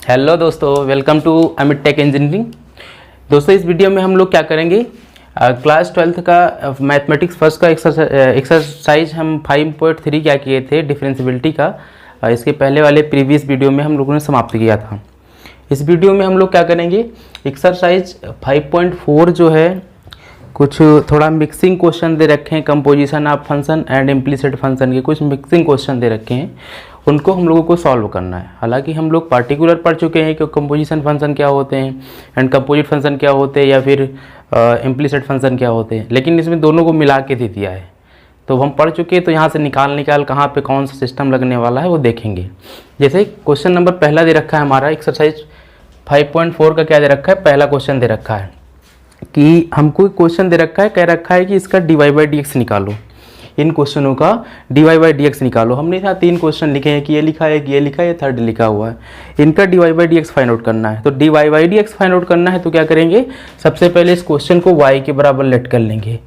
Hello दोस्तों, welcome to Amit tech engineering. दोस्तों, इस वीडियो में हम लोग क्या करेंगे, क्लास 12th का मैथमेटिक्स फर्स्ट का एक्सरसाइज हम 5.3 क्या किए थे डिफरेंशियबिलिटी का। इसके पहले वाले प्रीवियस वीडियो में हम लोगों ने समाप्त किया था। इस वीडियो में हम लोग क्या करेंगे, एक्सरसाइज 5.4 जो है कुछ थोड़ा मिक्सिंग क्वेश्चन दे रखे हैं, composition of function and implicit function के कुछ मिक्सिंग क्वेश्चन दे रखे हैं, उनको हम लोगों को सॉल्व करना है। हालांकि हम लोग पार्टिकुलर पढ़ चुके हैं कि कंपोजिशन फंक्शन क्या होते हैं एंड कंपोजिट फंक्शन क्या होते हैं या फिर इम्प्लिसिट फंक्शन क्या होते हैं, लेकिन इसमें दोनों को मिला के दे दिया है। तो हम पढ़ चुके हैं, तो यहाँ से निकाल कहाँ पे कौन सा सिस्टम लगने वाला है वो देखेंगे। जैसे क्वेश्चन नंबर पहला दे रखा है हमारा, एक्सरसाइज 5.4 का क्या दे रखा है, पहला क्वेश्चन दे रखा है कि हमको क्वेश्चन दे रखा है, कह रखा है कि इसका dy बाई डी एक्स निकालो। इन क्वेश्चनों का dy बाई डी एक्स निकालो। हमने यहाँ 3 क्वेश्चन लिखे हैं कि ये लिखा है, कि ये लिखा है, ये थर्ड लिखा हुआ है। इनका dy by D x find out करना है। तो dy by D x find out करना है तो क्या करेंगे, सबसे पहले इस क्वेश्चन को y के बराबर लेट कर लेंगे।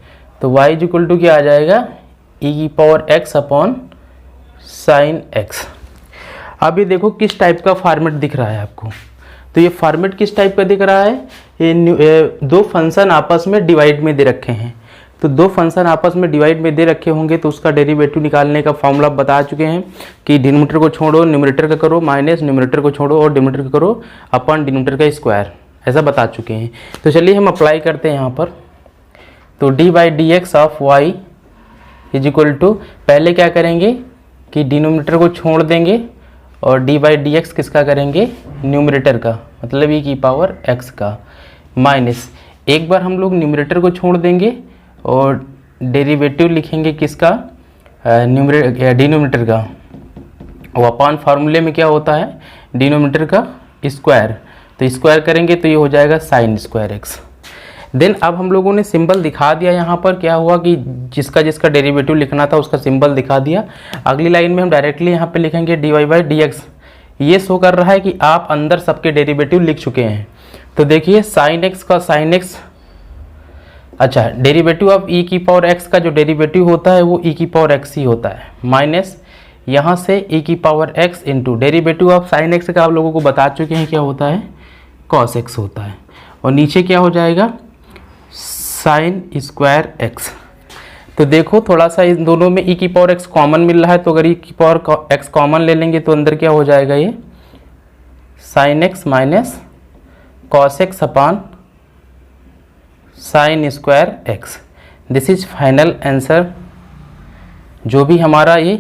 तो y इज इक्वल टू क्या आ जाएगा, e की power x upon sine x। अब ये देखो किस टाइप का फॉर्मेट दिख रहा है आपको। तो ये फॉर्मेट किस टाइप का दिख रहा है, ये दो फंक्शन आपस में डिवाइड में दे रखे हैं। तो दो फंक्शन आपस में डिवाइड में दे रखे होंगे तो उसका डेरिवेटिव निकालने का फॉर्मूला बता चुके हैं कि डिनोमिनेटर को छोड़ो न्यूमरेटर का करो, माइनस न्यूमरेटर को छोड़ो और डिनोमिनेटर का करो अपॉन डिनोमिनेटर का स्क्वायर, ऐसा बता चुके हैं। तो चलिए हम अप्लाई करते हैं यहाँ पर। तो d by D x of y is equal to, पहले क्या करेंगे कि डिनोमिनेटर को छोड़ देंगे और डी बाई डी एक्स किसका करेंगे, न्यूमरेटर का, मतलब ई की पावर एक्स का, माइनस एक बार हम लोग न्यूमरेटर को छोड़ देंगे और डेरिवेटिव लिखेंगे किसका, डिनोमिनेटर का। और अपॉन फार्मूले में क्या होता है, डिनोमिनेटर का स्क्वायर। तो स्क्वायर करेंगे तो ये हो जाएगा साइन स्क्वायर एक्स। देन अब हम लोगों ने सिंबल दिखा दिया यहाँ पर, क्या हुआ कि जिसका जिसका डेरिवेटिव लिखना था उसका सिंबल दिखा दिया। अगली लाइन में हम डायरेक्टली यहाँ पे लिखेंगे d Y by D x. ये शो कर रहा है कि आप अंदर सबके डेरिवेटिव लिख चुके हैं। तो देखिए साइन एक्स का साइन एक्स, अच्छा डेरिवेटिव ऑफ ई की पावर एक्स का जो डेरिवेटिव होता है वो ई की पावर एक्स ही होता है, माइनस यहाँ से ई की power x into derivative of sine x का आप लोगों को बता चुके हैं क्या होता है, कॉस एक्स होता है। और नीचे क्या हो जाएगा, साइन स्क्वायर एक्स। तो देखो थोड़ा सा इन दोनों में ई की पावर एक्स कॉमन मिल रहा है, तो अगर ई की पावर एक्स कॉमन ले लेंगे तो अंदर क्या हो जाएगा, ये sine x minus cos x upon sine square x. This is final answer. जो भी हमारा ये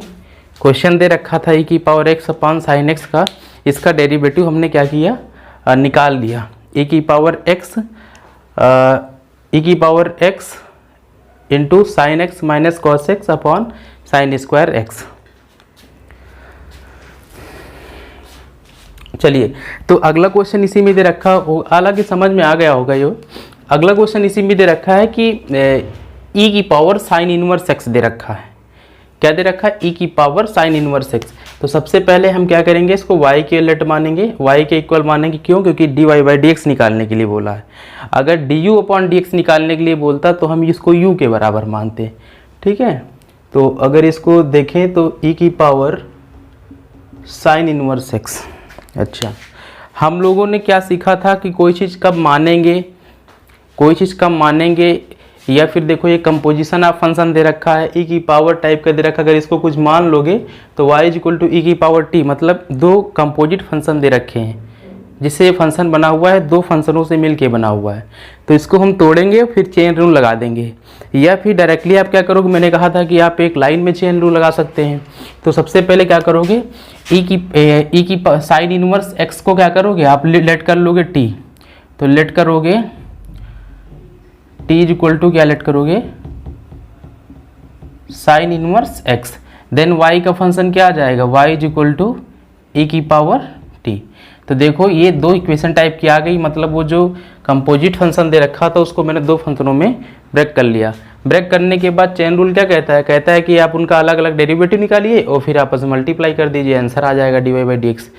क्वेश्चन दे रखा था ई की power x upon sine x का, इसका डेरिवेटिव हमने क्या किया, निकाल लिया। ई की power x into sine x minus cos x upon sine square x. चलिए तो अगला क्वेश्चन इसी में दे रखा हो, हालांकि समझ में आ गया होगा ये। अगला क्वेश्चन इसी में दे रखा है कि ई की पावर साइन इनवर्स एक्स दे रखा है। क्या दे रखा है, ई की पावर साइन इनवर्स एक्स। तो सबसे पहले हम क्या करेंगे, इसको y के लेट मानेंगे, y के इक्वल मानेंगे। क्यों, क्योंकि d Y by D x निकालने के लिए बोला है। अगर d you upon D x निकालने के लिए बोलता तो हम इसको u के बराबर मानते, ठीक है। तो अगर इसको देखें तो ई की पावर साइन इनवर्स एक्स। अच्छा, हम लोगों ने क्या सीखा था कि कोई चीज़ कब मानेंगे, कोई चीज़ कब मानेंगे, या फिर देखो ये कंपोजिशन ऑफ फंक्शन दे रखा है, ई की पावर टाइप का दे रखा है। अगर इसको कुछ मान लोगे तो y इज इक्वल टू ई की पावर टी, मतलब दो कंपोजिट फंक्शन दे रखे हैं जिससे ये फंक्शन बना हुआ है, दो फंक्शनों से मिलके बना हुआ है। तो इसको हम तोड़ेंगे फिर चेन रूल लगा देंगे, या फिर डायरेक्टली आप क्या करोगे, मैंने कहा था कि आप एक लाइन में चेन रूल लगा सकते हैं। तो सबसे पहले क्या करोगे, ई की साइन इनवर्स एक्स को क्या करोगे, आप लेट कर लोगे टी। तो लेट करोगे टी इज इक्वल टू क्या लेट करोगे, sine inverse x. Then y का फंक्शन क्या आ जाएगा, y इज इक्वल टू ई की पावर t। तो देखो ये दो इक्वेशन टाइप की आ गई, मतलब वो जो कंपोजिट फंक्शन दे रखा था उसको मैंने दो फंक्शनों में ब्रेक कर लिया। ब्रेक करने के बाद चेन रूल क्या कहता है, कहता है कि आप उनका अलग अलग डेरिवेटिव निकालिए और फिर आपस में मल्टीप्लाई कर दीजिए, आंसर आ जाएगा D Y by D x.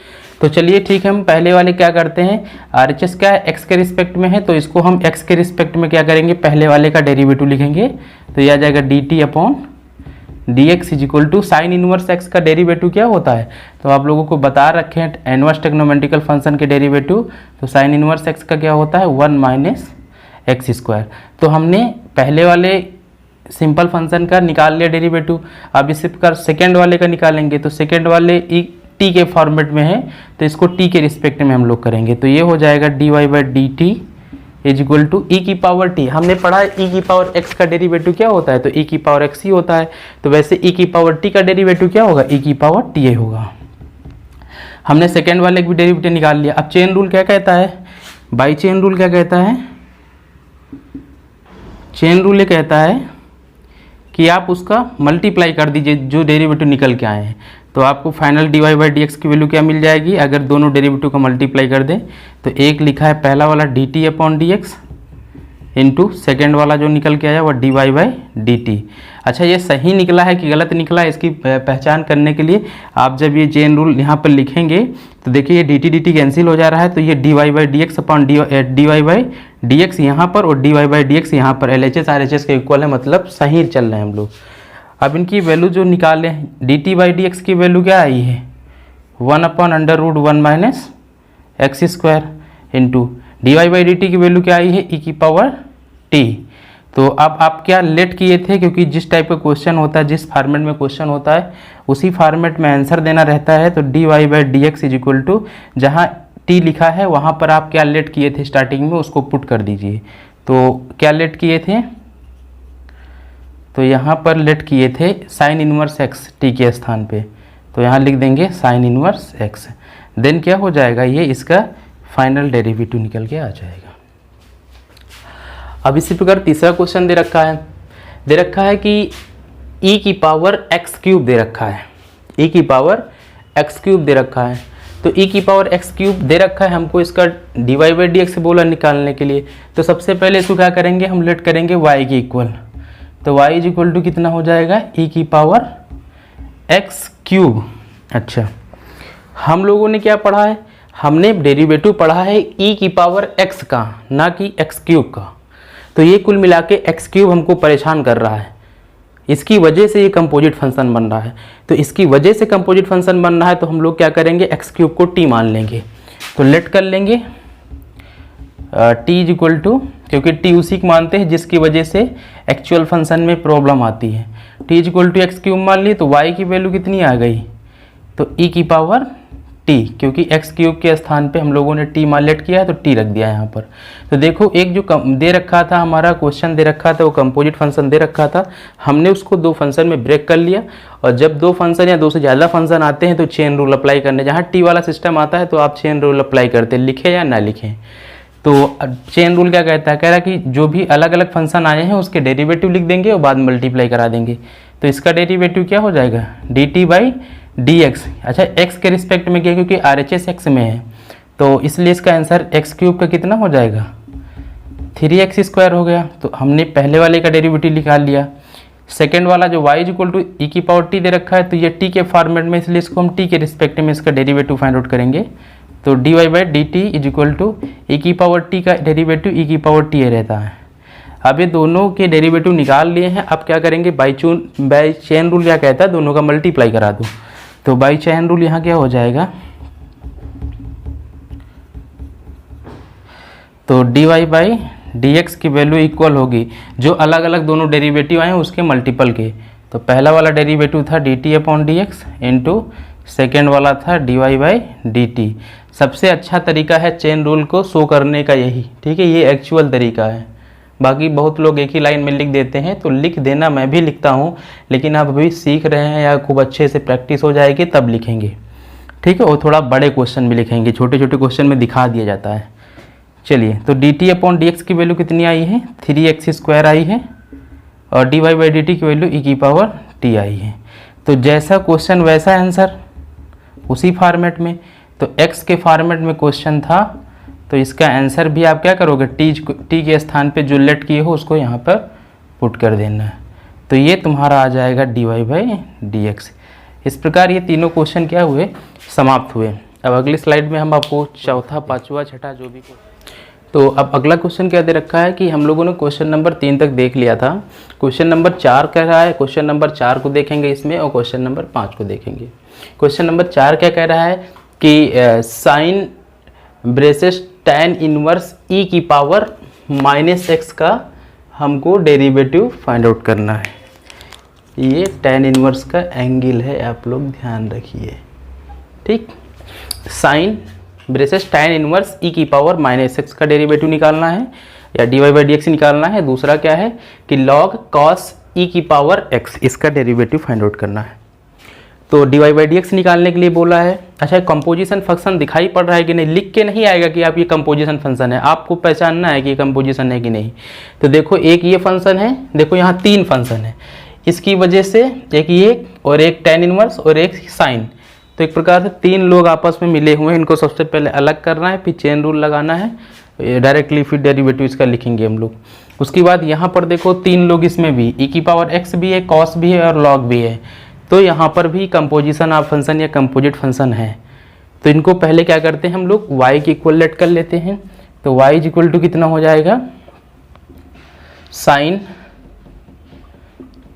तो चलिए ठीक है, हम पहले वाले क्या करते हैं, RHS क्या है, x के रिस्पेक्ट में है, तो इसको हम x के रिस्पेक्ट में क्या करेंगे, पहले वाले का डेरिवेटिव लिखेंगे। तो यह आ जाएगा dt upon D x is equal to sine inverse x का डेरिवेटिव क्या होता है, तो आप लोगों को बता रखे हैं इनवर्स ट्रिग्नोमेट्रिकल फंक्शन के डेरिवेटिव, तो साइन इनवर्स एक्स का क्या होता है 1 माइनस एक्स स्क्वायर। तो हमने पहले वाले सिंपल फंक्शन का निकाल लिया डेरिवेटिव, अब इसी प्रकार सेकेंड वाले का निकालेंगे, तो सेकेंड वाले टी के फॉर्मेट में है तो इसको टी के रिस्पेक्ट में हम लोग करेंगे, तो ये हो जाएगा D Y by D T is equal to ई की पावर टी। हमने पढ़ा है ई की पावर एक्स का डेरिवेटिव क्या होता है, तो ई की पावर एक्स ही होता है, तो वैसे ई की पावर टी का डेरिवेटिव क्या होगा, ई की पावर टी ए होगा। हमने सेकेंड वाले भी डेरिवेटिव निकाल लिया। अब चेन रूल क्या कहता है, बाई चेन रूल क्या कहता है, चेन रूल ये कहता है कि आप उसका मल्टीप्लाई कर दीजिए जो डेरिवेटिव निकल के आए हैं, तो आपको final d Y by D x की वैल्यू क्या मिल जाएगी, अगर दोनों डेरिवेटिव को मल्टीप्लाई कर दें तो एक लिखा है पहला वाला d T upon D x into second वाला जो निकल के आया वह d Y by D t. अच्छा, ये सही निकला है कि गलत निकला है, इसकी पहचान करने के लिए आप जब ये चेन रूल यहाँ पर लिखेंगे तो देखिए ये डी टी कैंसिल हो जा रहा है, तो ये d Y by D x upon d Y by D x यहाँ पर और d Y by D x यहाँ पर L H S R H S के इक्वल है, मतलब सही चल रहे हैं हम लोग। अब इनकी वैल्यू जो निकाले d t by D x की वैल्यू क्या आई है 1 upon under root 1 minus x square into d Y by D T की वैल्यू क्या आई है ई की पावर टी। तो अब आप क्या लेट किए थे, क्योंकि जिस टाइप का क्वेश्चन होता है, जिस फॉर्मेट में क्वेश्चन होता है उसी फॉर्मेट में आंसर देना रहता है, तो D Y by D x is equal to जहाँ टी लिखा है वहाँ पर आप क्या लेट किए थे स्टार्टिंग में उसको पुट कर दीजिए। तो क्या लेट किए थे, तो यहाँ पर लेट किए थे साइन इनवर्स एक्स टी के स्थान पे, तो यहाँ लिख देंगे साइन इनवर्स एक्स, देन क्या हो जाएगा ये इसका फाइनल डेरिवेटिव निकल के आ जाएगा। अब इसी प्रकार तीसरा क्वेश्चन दे रखा है कि e की पावर एक्स क्यूब दे रखा है, e की पावर एक्स क्यूब दे रखा है, तो e की पावर एक्स क्यूब दे रखा है, हमको इसका d Y by D x बोला निकालने के लिए, तो सबसे पहले इसको क्या करेंगे, हम लेट करेंगे y के इक्वल, तो y इज इक्वल टू कितना हो जाएगा e की पावर एक्स क्यूब। अच्छा, हम लोगों ने क्या पढ़ा है, हमने डेरिवेटिव पढ़ा है e की पावर x का, ना कि एक्स क्यूब का, तो ये कुल मिला के एक्स क्यूब हमको परेशान कर रहा है, इसकी वजह से ये कंपोजिट फंक्शन बन रहा है, तो इसकी वजह से कंपोजिट फंक्शन बन रहा है, तो हम लोग क्या करेंगे एक्स क्यूब को टी मान लेंगे, तो लेट कर लेंगे टी इज इक्वल टू, क्योंकि टी उसी को मानते हैं जिसकी वजह से एक्चुअल फंक्शन में प्रॉब्लम आती है, t is equal to x cube मान लिए, तो वाई की वैल्यू कितनी आ गई, तो ई की पावर टी, क्योंकि एक्स क्यूब के स्थान पे हम लोगों ने टी मान लेट किया है तो टी रख दिया यहाँ पर। तो देखो एक जो दे रखा था हमारा क्वेश्चन दे रखा था वो कंपोजिट फंक्शन दे रखा था, हमने उसको दो फंक्शन में ब्रेक कर लिया, और जब दो फंक्शन या दो से ज़्यादा फंक्शन आते हैं तो चेन रूल अप्लाई करने, जहाँ टी वाला सिस्टम आता है तो आप चेन रूल अप्लाई करते हैं, लिखें या ना लिखें। तो चेन रूल क्या कहता है, कह रहा कि जो भी अलग अलग फंक्शन आए हैं उसके डेरिवेटिव लिख देंगे और बाद में मल्टीप्लाई करा देंगे, तो इसका डेरिवेटिव क्या हो जाएगा D t by D x. अच्छा, एक्स के रिस्पेक्ट में क्या, क्योंकि आर एच एस एक्स में है तो इसलिए इसका आंसर एक्स क्यूब का कितना हो जाएगा 3x स्क्वायर हो गया। तो हमने पहले वाले का डेरिवेटिव निकाल लिया। सेकेंड वाला जो y इज इक्वल टू ई की पावर टी दे रखा है, तो ये t के फॉर्मेट में, इसलिए इसको हम t के रिस्पेक्ट में इसका डेरिवेटिव फाइंड आउट करेंगे, तो D Y by D T is equal to ई की पावर टी का डेरिवेटिव ई की पावर टी रहता है। अब ये दोनों के डेरिवेटिव निकाल लिए हैं, अब क्या करेंगे बाई चेन रूल क्या कहता है दोनों का मल्टीप्लाई करा दो, तो बाई चेन रूल यहाँ क्या हो जाएगा, तो D Y by D x की वैल्यू इक्वल होगी जो अलग अलग दोनों डेरिवेटिव आए हैं उसके मल्टीपल के। तो पहला वाला डेरिवेटिव था d T upon D x into second वाला था d Y by D t. सबसे अच्छा तरीका है चेन रूल को शो करने का यही, ठीक है, ये एक्चुअल तरीका है। बाकी बहुत लोग एक ही लाइन में लिख देते हैं, तो लिख देना मैं भी लिखता हूँ, लेकिन आप अभी सीख रहे हैं या खूब अच्छे से प्रैक्टिस हो जाएगी तब लिखेंगे, ठीक है। और थोड़ा बड़े क्वेश्चन में लिखेंगे, छोटे छोटे क्वेश्चन में दिखा दिया जाता है। चलिए, तो d T upon D x की वैल्यू कितनी आई है 3x स्क्वायर आई है, और d Y by D T की वैल्यू ई की पावर टी आई है। तो जैसा क्वेश्चन वैसा आंसर उसी फॉर्मेट में, तो x के फॉर्मेट में क्वेश्चन था तो इसका आंसर भी आप क्या करोगे टी के स्थान पे जो लेट किए हो उसको यहाँ पर पुट कर देना है, तो ये तुम्हारा आ जाएगा D Y by D x. इस प्रकार ये तीनों क्वेश्चन क्या हुए, समाप्त हुए। अब अगली स्लाइड में हम आपको चौथा पाँचवा छठा जो भी, तो अब अगला क्वेश्चन क्या दे रखा है कि हम लोगों ने क्वेश्चन नंबर 3 तक देख लिया था। क्वेश्चन नंबर 4 कह रहा है, क्वेश्चन नंबर 4 को देखेंगे इसमें और क्वेश्चन नंबर 5 को देखेंगे। क्वेश्चन नंबर 4 क्या कह रहा है कि sine braces tan inverse e की पावर -x का हमको डेरिवेटिव फाइंड आउट करना है। ये tan इनवर्स का एंगल है, आप लोग ध्यान रखिए। ठीक, sine braces tan inverse e की पावर -x का डेरिवेटिव निकालना है या dy/dx निकालना है। दूसरा क्या है कि log cos e की पावर x, इसका डेरिवेटिव फाइंड आउट करना है। तो dy/dx निकालने के लिए बोला है। अच्छा, कंपोजिशन फंक्शन दिखाई पड़ रहा है कि नहीं, लिख के नहीं आएगा कि आप ये कंपोजिशन फंक्शन है, आपको पहचानना है कि ये कंपोजिशन है कि नहीं। तो देखो एक ये फंक्शन है, देखो यहाँ 3 फंक्शन है, इसकी वजह से एक ये और एक tan इनवर्स और एक साइन। तो एक प्रकार से 3 लोग आपस में मिले हुए हैं, इनको सबसे पहले अलग करना है, फिर चेन रूल लगाना है, डायरेक्टली फिर डेरिवेटिव इसका लिखेंगे हम लोग। उसके बाद यहाँ पर देखो 3 लोग इसमें भी, e की पावर x भी है, cos भी है और log भी है। तो यहाँ पर भी कंपोजिशन ऑफ फंक्शन या कंपोजिट फंक्शन है। तो इनको पहले क्या करते हैं हम लोग y की इक्वल लेट कर लेते हैं। तो y इज इक्वल टू कितना हो जाएगा, साइन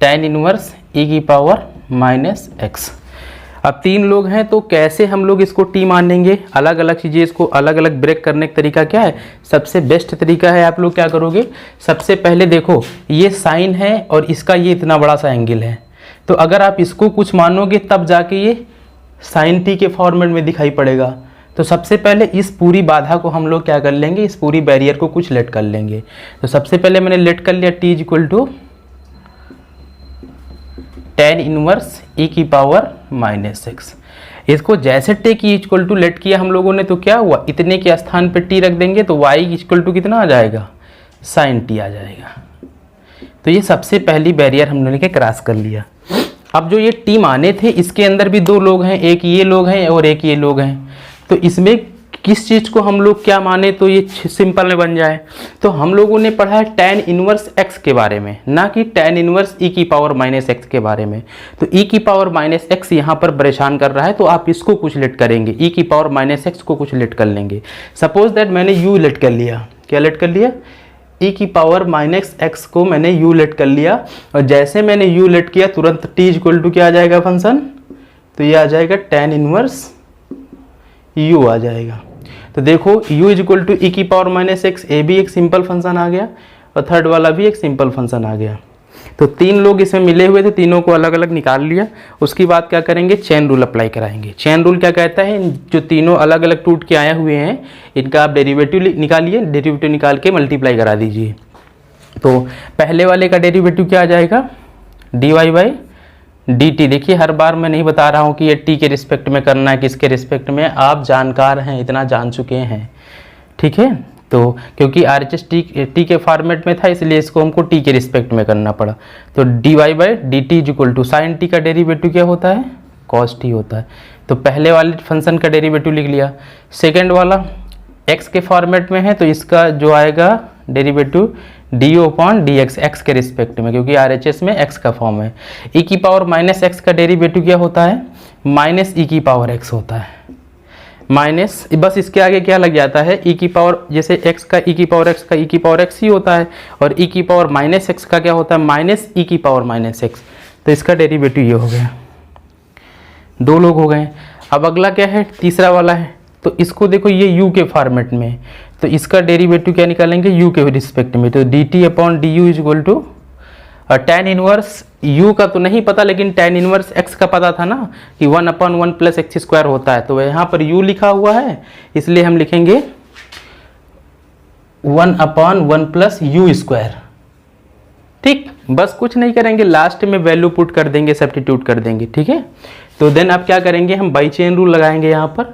tan इनवर्स e की पावर -x। अब 3 लोग हैं तो कैसे हम लोग इसको t मानेंगे, अलग अलग चीज़ें इसको अलग अलग ब्रेक करने का तरीका क्या है, सबसे बेस्ट तरीका है आप लोग क्या करोगे, सबसे पहले देखो ये साइन है और इसका ये इतना बड़ा सा एंगल है। तो अगर आप इसको कुछ मानोगे तब जाके ये साइन t के फॉर्मेट में दिखाई पड़ेगा। तो सबसे पहले इस पूरी बाधा को हम लोग क्या कर लेंगे, इस पूरी बैरियर को कुछ लेट कर लेंगे। तो सबसे पहले मैंने लेट कर लिया t is equal to tan inverse e की पावर -x। इसको जैसे t की इक्वल टू लेट किया हम लोगों ने तो क्या हुआ, इतने के स्थान पे t रख देंगे तो y इक्वल टू कितना आ जाएगा, साइन t आ जाएगा। तो ये सबसे पहली बैरियर हम लोगों ने क्रॉस कर लिया। अब जो ये t माने थे इसके अंदर भी 2 लोग हैं, एक ये लोग हैं और एक ये लोग हैं। तो इसमें किस चीज़ को हम लोग क्या माने तो ये सिंपल में बन जाए। तो हम लोगों ने पढ़ा है tan इनवर्स x के बारे में, ना कि tan इनवर्स e की पावर -x के बारे में। तो e की पावर -x यहाँ पर परेशान कर रहा है, तो आप इसको कुछ लेट करेंगे, e की पावर -x को कुछ लेट कर लेंगे। सपोज दैट मैंने u लेट कर लिया, क्या लेट कर लिया, e की पावर -x को मैंने u लेट कर लिया। और जैसे मैंने u लेट किया तुरंत t इक्वल टू क्या आ जाएगा फंक्शन, तो ये आ जाएगा tan इनवर्स u आ जाएगा। तो देखो u is equal to e की पावर -x, ए भी एक सिंपल फंक्शन आ गया और थर्ड वाला भी एक सिंपल फंक्शन आ गया। तो 3 लोग इसमें मिले हुए थे, तीनों को अलग अलग निकाल लिया। उसके बाद क्या करेंगे, चेन रूल अप्लाई कराएंगे। चेन रूल क्या कहता है, जो तीनों अलग अलग टूट के आए हुए हैं इनका आप डेरिवेटिव निकालिए, डेरिवेटिव निकाल के मल्टीप्लाई करा दीजिए। तो पहले वाले का डेरिवेटिव क्या आ जाएगा, dy/dt। देखिए हर बार मैं नहीं बता रहा हूँ कि ये t के रिस्पेक्ट में करना है, किसके रिस्पेक्ट में, आप जानकार हैं, इतना जान चुके हैं, ठीक है। तो क्योंकि RHS t के फॉर्मेट में था इसलिए इसको हमको t के रिस्पेक्ट में करना पड़ा। तो dy/dt is equal to sine t का डेरिवेटिव क्या होता है, cos t होता है। तो पहले वाले फंक्शन का डेरिवेटिव लिख लिया। सेकेंड वाला x के फॉर्मेट में है तो इसका जो आएगा डेरिवेटिव du/dx x के रिस्पेक्ट में, क्योंकि RHS में x का फॉर्म है। e की पावर -x का डेरिवेटिव क्या होता है, -e की पावर x होता है। माइनस बस इसके आगे क्या लग जाता है, e की पावर, जैसे x का e की पावर x का e की पावर x ही होता है, और e की पावर -x का क्या होता है, -e की पावर -x। तो इसका डेरिवेटिव ये हो गया, 2 लोग हो गए। अब अगला क्या है, तीसरा वाला है। तो इसको देखो ये u के फॉर्मेट में, तो इसका डेरिवेटिव क्या निकालेंगे, u के रिस्पेक्ट में। तो dt/du is equal to tan inverse u का तो नहीं पता, लेकिन tan इनवर्स x का पता था ना कि 1/1 + x² होता है। तो यहाँ पर u लिखा हुआ है इसलिए हम लिखेंगे 1/1 + u²। ठीक, बस कुछ नहीं करेंगे, लास्ट में वैल्यू पुट कर देंगे, सब्स्टिट्यूट कर देंगे, ठीक है। तो देन अब क्या करेंगे, हम बाई चेन रूल लगाएंगे यहाँ पर।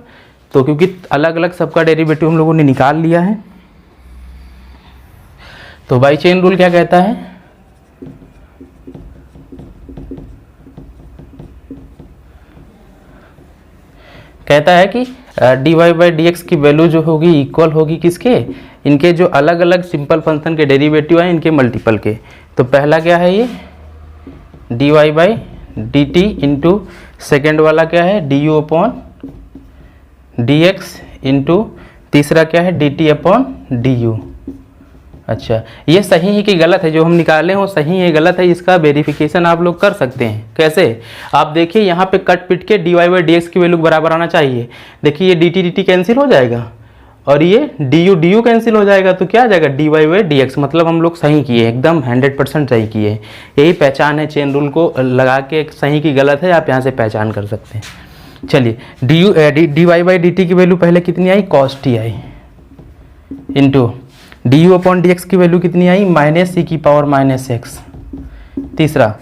तो क्योंकि अलग अलग सबका डेरिवेटिव हम लोगों ने निकाल लिया है, तो बाई चेन रूल क्या कहता है, कहता है कि dy/dx की वैल्यू जो होगी इक्वल होगी किसके, इनके जो अलग अलग सिंपल फंक्शन के डेरिवेटिव हैं इनके मल्टीपल के। तो पहला क्या है ये dy/dt इंटू सेकेंड वाला क्या है du/dx इंटू तीसरा क्या है D T upon D u. अच्छा, ये सही है कि गलत है? जो हम निकाले हो सही है गलत है, इसका वेरिफिकेशन आप लोग कर सकते हैं। कैसे? आप देखिए यहाँ पे कट पिट के d Y by D x की वैल्यू बराबर आना चाहिए। देखिए ये डी टी कैंसिल हो जाएगा और ये डी यू कैंसिल हो जाएगा, तो क्या आ जाएगा D Y by D x. मतलब हम लोग सही किए, एकदम 100% सही किए। यही पहचान है, चेन रूल को लगा के सही की गलत है आप यहाँ से पहचान कर सकते हैं। चलिए D Y by D T की वैल्यू पहले कितनी आई, कॉस टी आई, into D you upon D x की वैल्यू कितनी आई, माइनस सी की पावर माइनस एक्स। तीसरा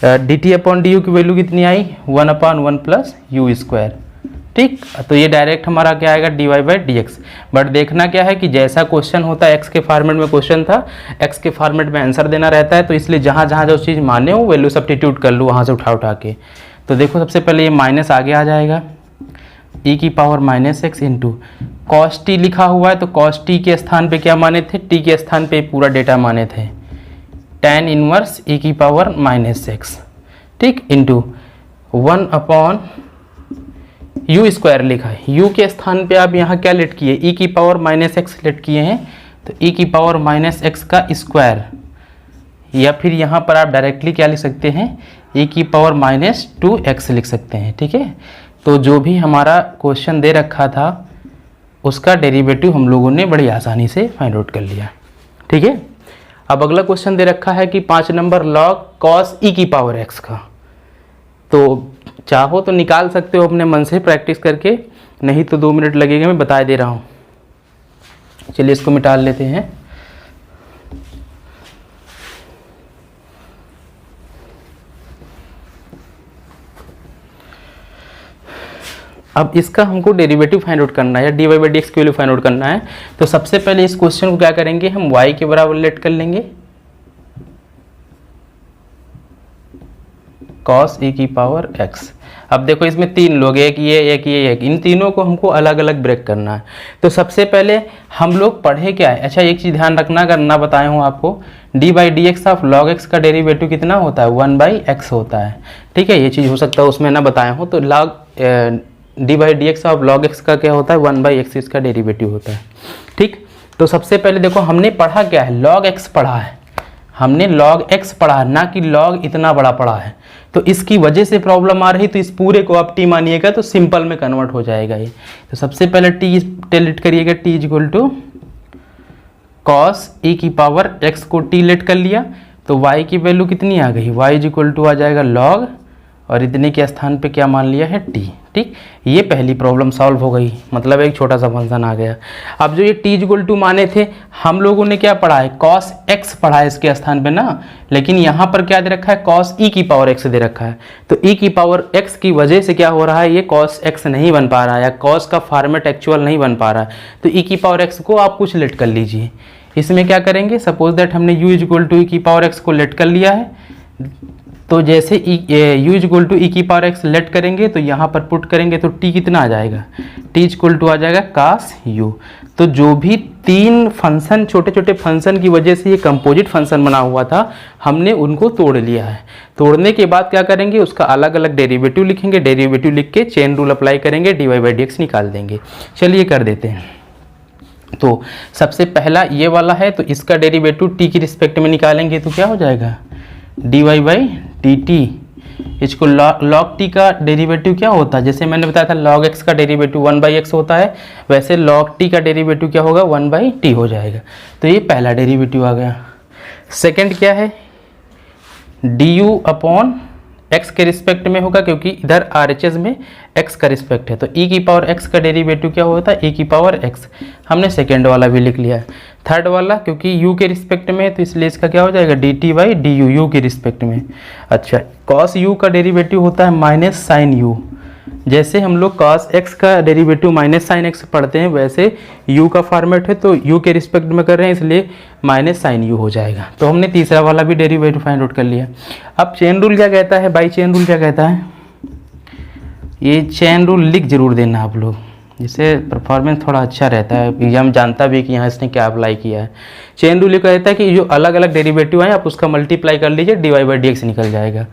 D T upon D you की वैल्यू कितनी आई, 1/1 प्लस यू स्क्वायर। ठीक, तो ये डायरेक्ट हमारा क्या आएगा d Y by D x. But देखना क्या है कि जैसा क्वेश्चन होता है, एक्स के फॉर्मेट में क्वेश्चन था, एक्स के फॉर्मेट में आंसर देना रहता है, तो इसलिए जहाँ जहाँ जो चीज़ माने हो वैल्यू सब्स्टिट्यूट कर लो वहाँ से उठा के। तो देखो सबसे पहले ये माइनस आगे आ जाएगा, ई की power minus x into cos T लिखा हुआ है, तो कॉस टी के स्थान पे क्या माने थे, टी के स्थान पे पूरा डेटा माने थे, tan इनवर्स ई की पावर माइनस एक्स। ठीक, इंटू 1/, यू स्क्वायर लिखा है, यू के स्थान पे आप यहाँ क्या लेट किए, ई की पावर माइनस एक्स लेट किए हैं, तो ई की पावर माइनस एक्स का स्क्वायर, या फिर यहाँ पर आप डायरेक्टली क्या लिख सकते हैं, ई की पावर माइनस 2x लिख सकते हैं। ठीक है, तो जो भी हमारा क्वेश्चन दे रखा था उसका डेरिवेटिव हम लोगों ने बड़ी आसानी से फाइंड आउट कर लिया। ठीक है, अब अगला क्वेश्चन दे रखा है कि 5 नंबर लॉग कॉस ई की पावर एक्स का। तो चाहो तो निकाल सकते हो अपने मन से प्रैक्टिस करके, नहीं तो 2 मिनट लगेगा, मैं बता दे रहा हूँ। चलिए इसको मिटा लेते हैं। अब इसका हमको डेरिवेटिव फाइंड आउट करना है या d Y by D x की वैल्यू फाइंड आउट करना है। तो सबसे पहले इस क्वेश्चन को क्या करेंगे, हम y के बराबर लेट कर लेंगे cos e की पावर x। अब देखो इसमें 3 लोग, एक ये, इन तीनों को हमको अलग अलग ब्रेक करना है। तो सबसे पहले हम लोग पढ़े क्या है, अच्छा एक चीज़ ध्यान रखना, अगर ना बताया हूँ आपको, D by D x of log x का डेरिवेटिव कितना होता है, 1/x होता है। ठीक है, ये चीज़ हो सकता है उसमें ना बताया हूँ। तो log D by D x of log x का क्या होता है, 1/x इसका डेरिवेटिव होता है। ठीक, तो सबसे पहले देखो हमने पढ़ा क्या है, लॉग एक्स पढ़ा है, हमने लॉग एक्स पढ़ा है, ना कि लॉग इतना बड़ा पढ़ा है। तो इसकी वजह से प्रॉब्लम आ रही, तो इस पूरे को आप टी मानिएगा तो सिंपल में कन्वर्ट हो जाएगा ये। तो सबसे पहले टी लेट करिएगा, t is equal to cos e की पावर एक्स को टी लेट कर लिया, तो वाई की वैल्यू कितनी आ गई, वाई इज इक्वल टू आ जाएगा लॉग, और इतने के स्थान पे क्या मान लिया है टी। ठीक, ये पहली प्रॉब्लम सॉल्व हो गई, मतलब एक छोटा सा फंक्शन आ गया। अब जो ये टी इक्वल टू माने थे, हम लोगों ने क्या पढ़ा है, कॉस एक्स पढ़ा है इसके स्थान पे ना, लेकिन यहाँ पर क्या दे रखा है, कॉस ई की पावर एक्स दे रखा है। तो ई की पावर एक्स की वजह से क्या हो रहा है, ये कॉस एक्स नहीं बन पा रहा है, या कॉस का फॉर्मेट एक्चुअल नहीं बन पा रहा है। तो ई की पावर एक्स को आप कुछ लेट कर लीजिए। इसमें क्या करेंगे, सपोज दैट हमने यू इज इक्वल टू ई की पावर एक्स को लेट कर लिया है, तो जैसे यू इज इक्वल टू ई की पावर एक्स लेट करेंगे तो यहाँ पर पुट करेंगे तो टी कितना आ जाएगा, टी इज इक्वल टू आ जाएगा कास यू। तो जो भी 3 फंक्शन, छोटे छोटे फंक्शन की वजह से ये कंपोजिट फंक्शन बना हुआ था, हमने उनको तोड़ लिया है। तोड़ने के बाद क्या करेंगे, उसका अलग अलग डेरिवेटिव लिखेंगे, डेरिवेटिव लिख के चेन रूल अप्लाई करेंगे, d Y by D x निकाल देंगे। चलिए कर देते हैं। तो सबसे पहला ये वाला है, तो इसका डेरिवेटिव टी की रिस्पेक्ट में निकालेंगे तो क्या हो जाएगा, D Y by D t. इसको लॉग टी का डेरिवेटिव क्या होता है, जैसे मैंने बताया था लॉग एक्स का डेरिवेटिव 1/x होता है, वैसे लॉग टी का डेरिवेटिव क्या होगा, 1/t हो जाएगा। तो ये पहला डेरिवेटिव आ गया। सेकंड क्या है, डी यू अपॉन एक्स के रिस्पेक्ट में होगा, क्योंकि इधर RHS में x का रिस्पेक्ट है। तो e की पावर x का डेरिवेटिव क्या होता है, e की पावर x। हमने सेकेंड वाला भी लिख लिया है। थर्ड वाला क्योंकि u के रिस्पेक्ट में है, तो इसलिए इसका क्या हो जाएगा, dt बाई डी यू, के रिस्पेक्ट में। अच्छा, cos u का डेरिवेटिव होता है माइनस साइन u। जैसे हम लोग cos x का डेरिवेटिव माइनस साइन x पढ़ते हैं, वैसे u का फॉर्मेट है तो u के रिस्पेक्ट में कर रहे हैं, इसलिए माइनस साइन u हो जाएगा। तो हमने तीसरा वाला भी डेरिवेटिव फाइंड आउट कर लिया। अब चेन रूल क्या कहता है, बाई चेन रूल क्या कहता है, ये चेन रूल लिख जरूर देना आप लोग, जिससे परफॉर्मेंस थोड़ा अच्छा रहता है, एग्जाम जानता भी कि यहाँ इसने क्या अप्लाई किया है। चेन रूल ये कहता है कि जो अलग अलग डेरिवेटिव है आप उसका मल्टीप्लाई कर लीजिए, d Y by D x निकल जाएगा।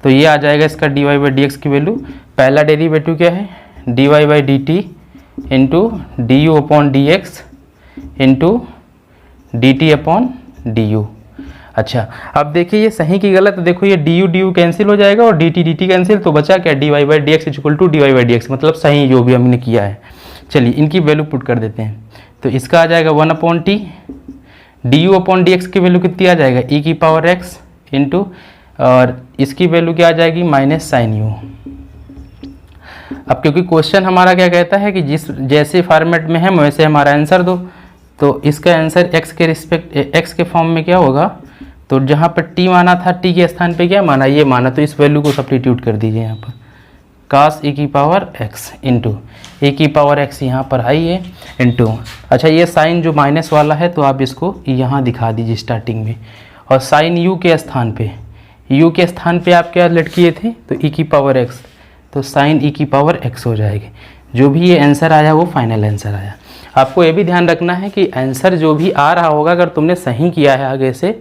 तो ये आ जाएगा इसका d Y by D x की वैल्यू। पहला डेरिवेटिव क्या है, d Y by D t into D you upon D x into d T upon D u. अच्छा, अब देखिए ये सही की गलत, देखो ये डी यू कैंसिल हो जाएगा और डी टी कैंसिल, तो बचा क्या, d Y by D x equal to d Y by D x, मतलब सही जो भी हमने किया है। चलिए इनकी वैल्यू पुट कर देते हैं, तो इसका आ जाएगा 1 upon T, D you upon D x की वैल्यू कितनी आ जाएगा ई की पावर एक्स इंटू, और इसकी वैल्यू क्या आ जाएगी माइनस साइन यू। अब क्योंकि क्वेश्चन हमारा क्या कहता है कि जिस जैसे फॉर्मेट में है वैसे हमारा आंसर दो, तो इसका आंसर x के रिस्पेक्ट x के फॉर्म में क्या होगा, तो जहाँ पर t माना था t के स्थान पे क्या माना, ये माना, तो इस वैल्यू को सब्स्टिट्यूट कर दीजिए यहाँ पर, cos e की पावर x इंटू ए की पावर x यहाँ पर आई है इंटू, अच्छा ये साइन जो माइनस वाला है तो आप इसको यहाँ दिखा दीजिए स्टार्टिंग में, और साइन u के स्थान पे आप क्या लेट किए थे, तो e की पावर x, तो साइन e की पावर x हो जाएगी। जो भी ये आंसर आया वो फाइनल आंसर आया। आपको ये भी ध्यान रखना है कि आंसर जो भी आ रहा होगा अगर तुमने सही किया है आगे से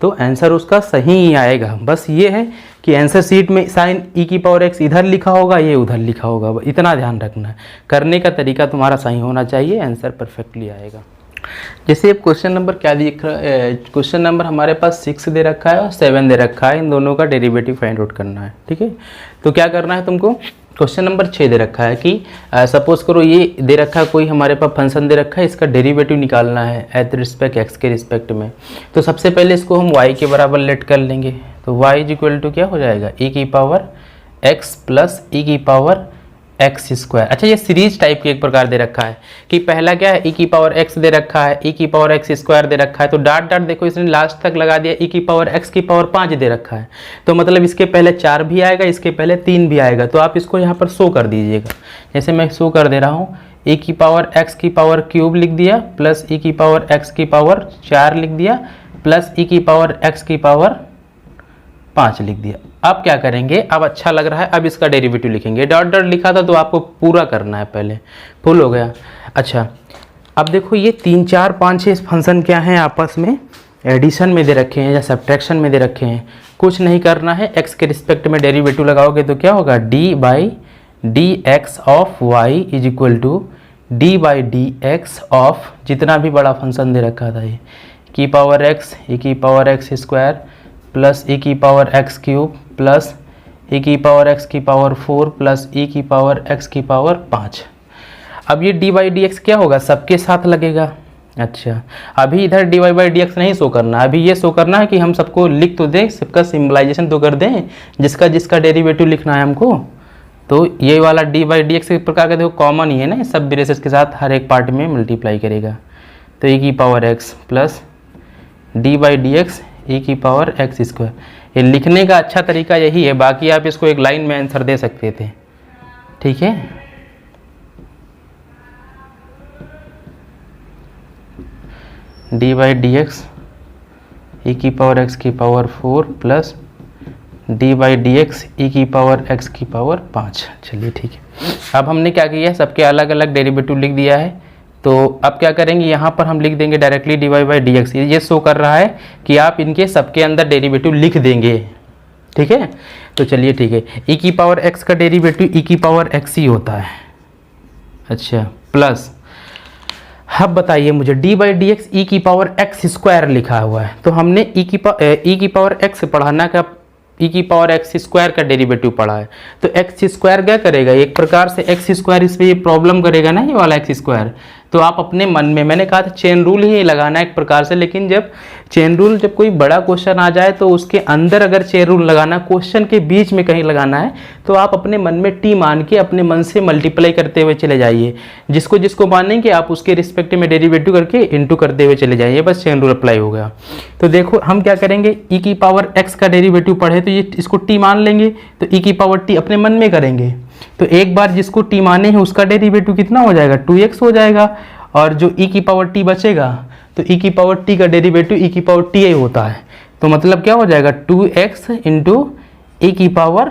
तो आंसर उसका सही ही आएगा। बस ये है कि आंसर शीट में साइन ई की पावर एक्स इधर लिखा होगा, ये उधर लिखा होगा, इतना ध्यान रखना है। करने का तरीका तुम्हारा सही होना चाहिए, आंसर परफेक्टली आएगा। जैसे अब क्वेश्चन नंबर क्या दिख रहा है, क्वेश्चन नंबर हमारे पास 6 दे रखा है और 7 दे रखा है, इन दोनों का डेरिवेटिव फाइंड आउट करना है। ठीक है, तो क्या करना है तुमको, क्वेश्चन नंबर 6 दे रखा है कि सपोज करो ये दे रखा है, कोई हमारे पास फंक्शन दे रखा है, इसका डेरिवेटिव निकालना है एट रिस्पेक्ट एक्स के रिस्पेक्ट में। तो सबसे पहले इसको हम y के बराबर लेट कर लेंगे, तो y इज इक्वल टू क्या हो जाएगा e की पावर x प्लस e की पावर एक्स स्क्वायर। अच्छा ये सीरीज टाइप की एक प्रकार दे रखा है कि पहला क्या है, e की पावर x दे रखा है, e की पावर एक्स स्क्वायर दे रखा है, तो डाट डाट देखो इसने लास्ट तक लगा दिया, e की पावर x की पावर 5 दे रखा है, तो मतलब इसके पहले 4 भी आएगा, इसके पहले 3 भी आएगा। तो आप इसको यहाँ पर शो कर दीजिएगा, जैसे मैं शो कर दे रहा हूँ, e की पावर x की पावर क्यूब लिख दिया प्लस e की पावर x की पावर 4 लिख दिया प्लस e की पावर x की पावर 5 लिख दिया। अब क्या करेंगे, अब अच्छा लग रहा है, अब इसका डेरिवेटिव लिखेंगे। डॉट डॉट लिखा था तो आपको पूरा करना है, पहले फुल हो गया। अच्छा अब देखो ये 3 4 5 6 फंक्शन क्या हैं, आपस में एडिशन में दे रखे हैं या सब्ट्रैक्शन में दे रखे हैं। कुछ नहीं करना है, x के रिस्पेक्ट में डेरिवेटिव लगाओगे तो क्या होगा, d by D x of y is equal to d by D x of जितना भी बड़ा फंक्शन दे रखा था, ये की पावर x e की power x square plus e की power x cube plus e की पावर x की पावर 4 प्लस e की पावर x की पावर 5। अब ये डी बाई डी एक्स क्या होगा, सबके साथ लगेगा। अच्छा अभी इधर d Y by D x नहीं शो करना, अभी ये शो करना है कि हम सबको लिख तो दें, सबका सिम्बलाइजेशन तो कर दें, जिसका जिसका डेरिवेटिव लिखना है हमको। तो ये वाला डी बाई डी एक्स एक प्रकार का देखो कॉमन ही है ना, सब ब्रेसेस के साथ हर एक पार्ट में मल्टीप्लाई करेगा, तो e की power x plus D by D X E की पावर एक्स स्क्वायर। ये लिखने का अच्छा तरीका यही है, बाकी आप इसको एक लाइन में आंसर दे सकते थे। ठीक है, D by D X E की पावर एक्स की power 4 plus D by D X E की पावर एक्स की पावर 5। चलिए ठीक है, अब हमने क्या किया, सबके अलग अलग डेरिवेटिव लिख दिया है। तो अब क्या करेंगे, यहाँ पर हम लिख देंगे directly d Y by D x. ये शो कर रहा है कि आप इनके सबके अंदर डेरिवेटिव लिख देंगे। ठीक है, तो चलिए ठीक है, e की पावर x का डेरिवेटिव e की पावर x ही होता है। अच्छा प्लस, अब बताइए मुझे D by D X E की पावर एक्स स्क्वायर लिखा हुआ है, तो हमने e की पावर x पढ़ाना का e की पावर एक्स स्क्वायर का डेरिवेटिव पढ़ा है, तो एक्स स्क्वायर क्या करेगा, एक प्रकार से एक्स स्क्वायर इस पर ये प्रॉब्लम करेगा ना, ये वाला एक्स स्क्वायर। तो आप अपने मन में, मैंने कहा था चेन रूल ही लगाना है एक प्रकार से, लेकिन जब चेन रूल, जब कोई बड़ा क्वेश्चन आ जाए तो उसके अंदर अगर चेन रूल लगाना, क्वेश्चन के बीच में कहीं लगाना है, तो आप अपने मन में टी मान के अपने मन से मल्टीप्लाई करते हुए चले जाइए। जिसको जिसको मानेंगे आप उसके रिस्पेक्ट में डेरिवेटिव करके इंटू करते हुए चले जाइए, बस चेन रूल अप्लाई हो गया। तो देखो हम क्या करेंगे, ई की पावर एक्स का डेरिवेटिव पढ़े तो ये इसको टी मान लेंगे, तो ई की पावर टी अपने मन में करेंगे, तो एक बार जिसको टी माने हैं उसका डेरिवेटिव कितना हो जाएगा, 2x हो जाएगा, और जो e की पावर t बचेगा तो e की पावर t का डेरिवेटिव e की पावर t ही होता है। तो मतलब क्या हो जाएगा, 2x इंटू e की पावर,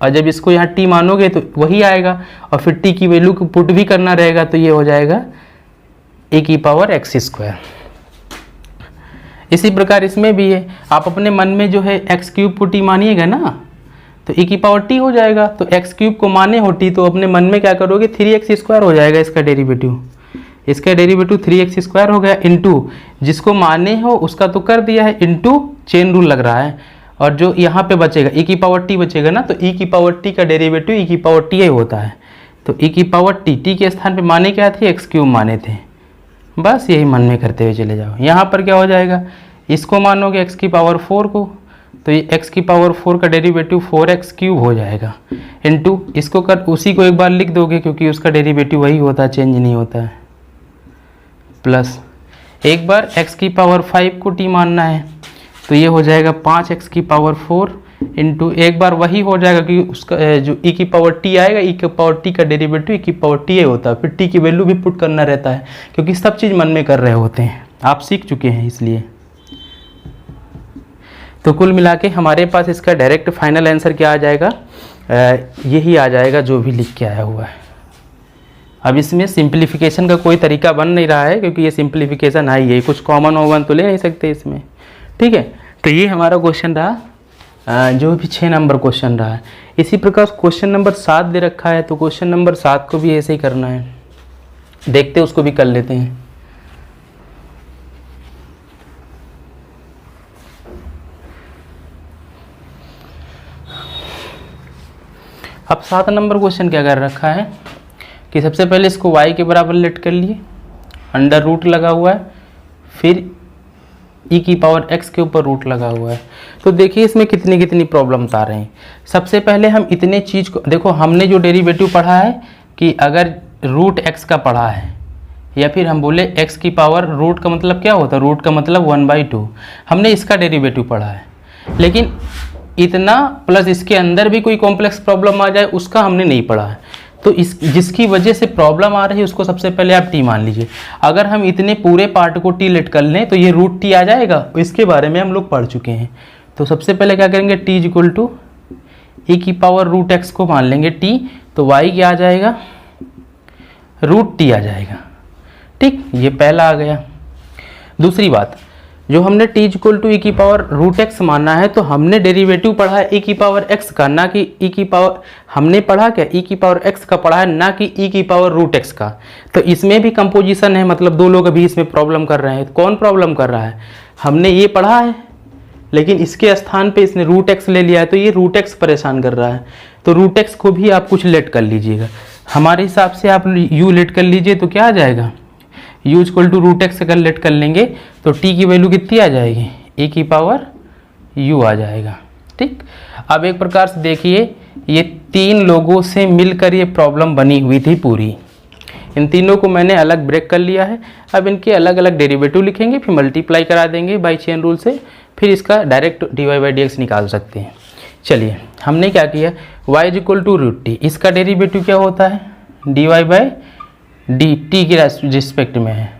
और जब इसको यहाँ t मानोगे तो वही आएगा, और फिर t की वैल्यू को पुट भी करना रहेगा, तो ये हो जाएगा e की पावर एक्स स्क्वायर। इसी प्रकार इसमें भी है, आप अपने मन में जो है एक्स क्यूब को टी मानिएगा ना, तो e की पावर t हो जाएगा। तो एक्स क्यूब को माने हो t, तो अपने मन में क्या करोगे 3x² हो जाएगा इसका डेरिवेटिव। इसका डेरिवेटिव 3x² हो गया, इनटू जिसको माने हो उसका तो कर दिया है, इनटू चेन रूल लग रहा है, और जो यहाँ पे बचेगा e की पावर t बचेगा ना, तो e की पावर t का डेरिवेटिव e की पावर t होता है। तो e की पावर t के स्थान पे माने क्या थे, x³ माने थे। बस यही मन में करते हुए चले जाओ। यहाँ पर क्या हो जाएगा, इसको मानोगे x की पावर 4 को, तो ये x की पावर 4 का डेरिवेटिव 4x³ हो जाएगा, इनटू इसको कर उसी को एक बार लिख दोगे क्योंकि उसका डेरिवेटिव वही होता है, चेंज नहीं होता है, प्लस एक बार x की पावर 5 को t मानना है, तो ये हो जाएगा 5x की पावर 4 इंटू एक बार वही हो जाएगा क्योंकि उसका जो e की पावर t आएगा, e की पावर t का डेरिवेटिव e की पावर t होता है, फिर t की वैल्यू भी पुट करना रहता है क्योंकि सब चीज़ मन में कर रहे होते हैं, आप सीख चुके हैं इसलिए। तो कुल मिला के हमारे पास इसका डायरेक्ट फाइनल आंसर क्या आ जाएगा, यही आ जाएगा जो भी लिख के आया हुआ है। अब इसमें सिंप्लीफिकेशन का कोई तरीका बन नहीं रहा है क्योंकि ये सिंप्लीफिकेशन है, ये कुछ कॉमन ओमन तो ले नहीं सकते इसमें, ठीक है। तो ये हमारा क्वेश्चन रहा, जो भी 6 नंबर क्वेश्चन रहा है। इसी प्रकार क्वेश्चन नंबर 7 दे रखा है, तो क्वेश्चन नंबर 7 को भी ऐसे ही करना है, देखते उसको भी कर लेते हैं। अब 7 नंबर क्वेश्चन क्या कर रखा है कि सबसे पहले इसको y के बराबर लेट कर लिए, अंडर रूट लगा हुआ है, फिर e की पावर x के ऊपर रूट लगा हुआ है। तो देखिए इसमें कितनी कितनी प्रॉब्लम्स आ रहे हैं। सबसे पहले हम इतने चीज़ को देखो, हमने जो डेरिवेटिव पढ़ा है कि अगर रूट x का पढ़ा है या फिर हम बोले x की पावर, रूट का मतलब क्या होता है, रूट का मतलब 1/2, हमने इसका डेरिवेटिव पढ़ा है। लेकिन इतना प्लस इसके अंदर भी कोई कॉम्प्लेक्स प्रॉब्लम आ जाए उसका हमने नहीं पढ़ा है। तो इस जिसकी वजह से प्रॉब्लम आ रही है उसको सबसे पहले आप टी मान लीजिए। अगर हम इतने पूरे पार्ट को टी लेट कर लें तो ये रूट टी आ जाएगा, इसके बारे में हम लोग पढ़ चुके हैं। तो सबसे पहले क्या करेंगे, टी इक्वल टू ई की पावर रूट एक्स को मान लेंगे टी, तो वाई क्या आ जाएगा, रूट टी आ जाएगा, ठीक, ये पहला आ गया। दूसरी बात, जो हमने t इक्वल टू ई की पावर रूट एक्स मानना है, तो हमने डेरिवेटिव पढ़ा है e की पावर x का, ना कि e की पावर, हमने पढ़ा क्या e की पावर x का पढ़ा है, ना कि e की पावर रूट x का। तो इसमें भी कंपोजिशन है, मतलब दो लोग अभी इसमें प्रॉब्लम कर रहे हैं। कौन प्रॉब्लम कर रहा है, हमने ये पढ़ा है लेकिन इसके स्थान पे इसने रूट एक्स ले लिया है, तो ये रूट एक्स परेशान कर रहा है। तो रूट एक्स को भी आप कुछ लेट कर लीजिएगा, हमारे हिसाब से आप u लेट कर लीजिए, तो क्या आ जाएगा, u equal to root x अगर लेट कर लेंगे तो t की वैल्यू कितनी आ जाएगी, e की पावर u आ जाएगा, ठीक। अब एक प्रकार से देखिए, ये 3 लोगों से मिलकर ये प्रॉब्लम बनी हुई थी पूरी। इन तीनों को मैंने अलग ब्रेक कर लिया है। अब इनके अलग अलग डेरिवेटिव लिखेंगे, फिर मल्टीप्लाई करा देंगे बाई चेन रूल से, फिर इसका डायरेक्ट dy/dx निकाल सकते हैं। चलिए हमने क्या किया, y equal to root t, इसका डेरिवेटिव क्या होता है, dy/dt के रिस्पेक्ट में है।